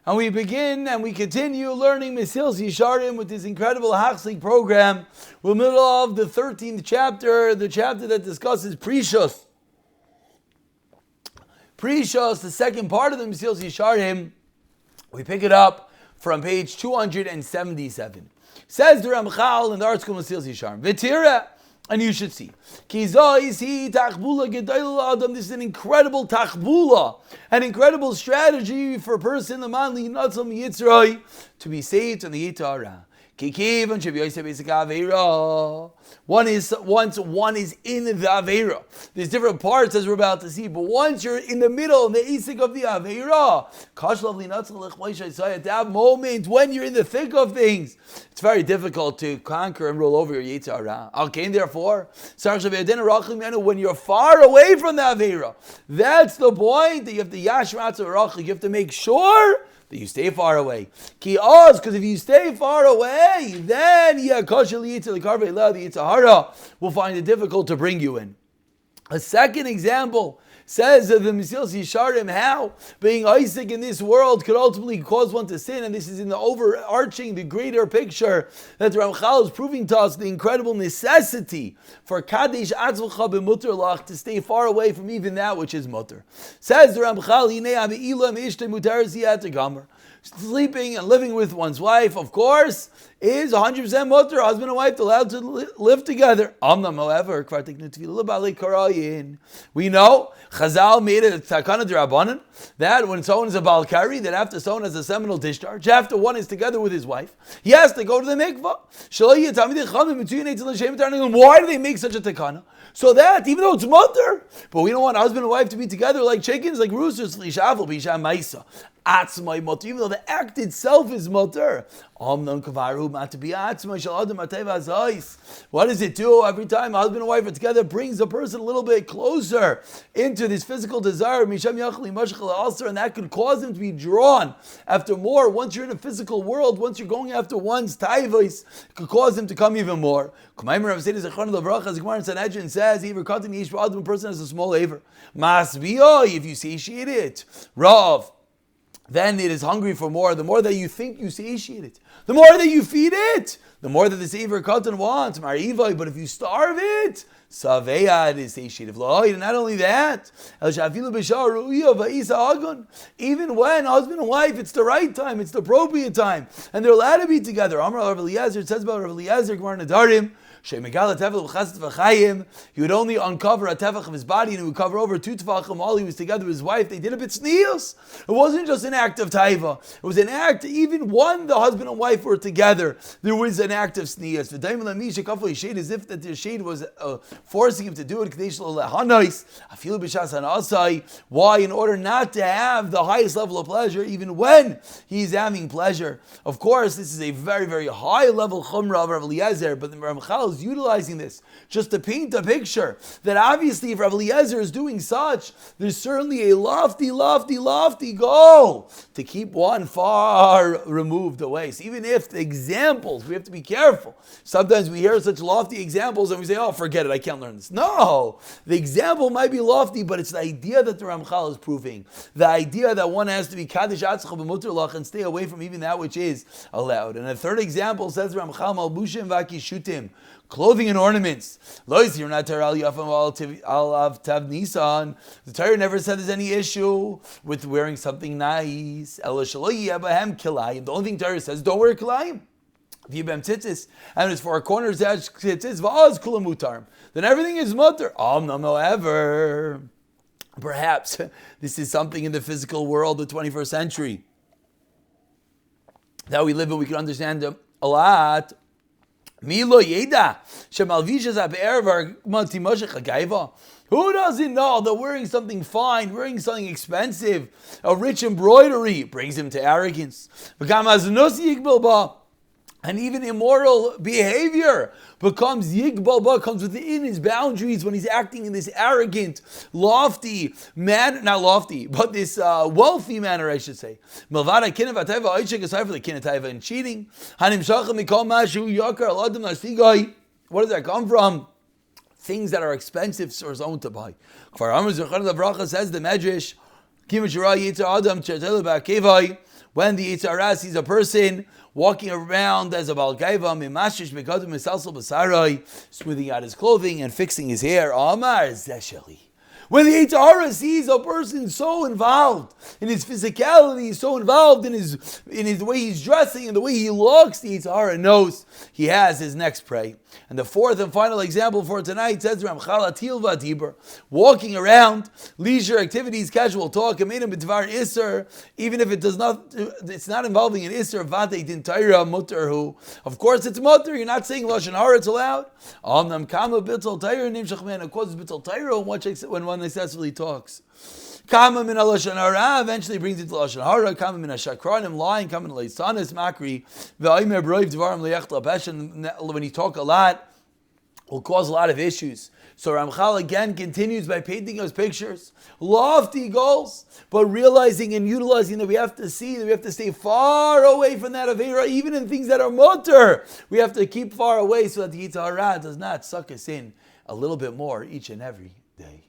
And we begin and we continue learning Mesilas Yesharim with this incredible Hachzik program. We're in the middle of the 13th chapter, the chapter that discusses Prishos. Prishos, the second part of the Mesilas Yesharim, we pick it up from page 277. Says the Ramchal in the Artscroll Mesilas Yesharim, V'tira, and you should see. This is an incredible tachbula, an incredible strategy for a person to be saved from the Yetzer Hara. Once one is in the Aveira, there's different parts as we're about to see, but once you're in the middle, in the Isik of the Aveira, at that moment, when you're in the thick of things, it's very difficult to conquer and roll over your Yetzer Hara. Therefore, when you're far away from the Aveira, that's the point that you have to you have to make sure that you stay far away. Because if you stay far away, then the Yetzer Hara will find it difficult to bring you in. A second example says of the Mesilas Yesharim how being Isaac in this world could ultimately cause one to sin, and this is in the overarching, the greater picture that the Ramchal is proving to us the incredible necessity for Kadesh Atzvulcha b'mutter lach to stay far away from even that which is mutter. Says the Ramchal, sleeping and living with one's wife, of course, is 100% mutter. Husband and wife allowed to live together. However, we know Chazal made it a takana d'Rabbanan that when someone is a balkari, that after someone has a seminal discharge, after one is together with his wife, he has to go to the mikvah. Why do they make such a takana? So that, even though it's mutter, but we don't want husband and wife to be together like chickens, like roosters, even though the act itself is mutter. What does it do? Every time husband and wife are together, it brings a person a little bit closer into this physical desire, and that could cause him to be drawn after more. Once you're in a physical world, once you're going after one's taivos, it could cause him to come even more. As the Gemara in Sanhedrin says, a person has a small aver. If you satiate it, Rav, then it is hungry for more. The more that you think you satiate it, the more that you feed it, the more that this Aver Katan wants. But if you starve it, Saveya is satiated. Not only that, even when husband and wife, it's the right time, it's the appropriate time, and they're allowed to be together. Amar Rav Eliezer, it says about Rav Eliezer, Gemara Nadarim, he would only uncover a tefach of his body, and he would cover over 2 tefachim while he was together with his wife. They did a bit sneos. It wasn't just an act of taiva. It was an act, even when the husband and wife were together, there was an act of sneos. As if that the shade was forcing him to do it. Why? In order not to have the highest level of pleasure, even when he's having pleasure. Of course, this is a very, very high level chumrah of Rav Eliezer, but the Ramchal is utilizing this just to paint a picture that obviously if Rav Eliezer is doing such, there's certainly a lofty goal to keep one far removed away. So even if the examples, we have to be careful. Sometimes we hear such lofty examples and we say, oh, forget it, I can't learn this. No, the example might be lofty, but it's the idea that the Ramchal is proving. The idea that one has to be Kadesh Atzcha b'mutter lach and stay away from even that which is allowed. And a third example says Ramchal Malbushim Vakishutim, clothing and ornaments. The Torah never said there's any issue with wearing something nice. The only thing Torah says, don't wear kilayim. And it's 4 corners, then everything is mutter. However, perhaps this is something in the physical world, the 21st century, that we live in, we can understand a lot. Who doesn't know that wearing something fine, wearing something expensive, a rich embroidery, brings him to arrogance? And even immoral behavior becomes yigbal, comes within his boundaries when he's acting in this arrogant, lofty manner, not lofty, but this wealthy manner, I should say. Aside for the kinetaiva and cheating. What does that come from? Things that are expensive for his own to buy. Says the Medrash, When the Yetzer Hara sees a person walking around as a Baal Gaiva, mimashish because of misalsel b'sarai, smoothing out his clothing and fixing his hair, Amar zesheli. When the Yetzer Hara sees a person so involved in his physicality, so involved in his the way he's dressing and the way he looks, the Yetzer Hara knows he has his next prey. And the fourth and final example for tonight says Ramchal Atil V'Adibur, walking around, leisure activities, casual talk, Aminim B'Dvar Isser, even if it's not involving an Isser, Vate Din Taira Mutter. Of course it's Mutter, you're not saying Lashon Hara, it's allowed. Amnam Kama Bittul Taira Nimshach Man, it causes Bittul Taira when one excessively talks. Kama min Lashon Hara eventually brings it to Lashon Hara. Kama min Shakranim, lying. Kama min Leisanis Makri. Ve'aymer Broiv Dvarim Leyachla Peshin. When you talk a lot, will cause a lot of issues. So Ramchal again continues by painting us pictures, lofty goals, but realizing and utilizing that we have to stay far away from that Aveira, even in things that are mutter. We have to keep far away so that the Yetzer Hara does not suck us in a little bit more each and every day.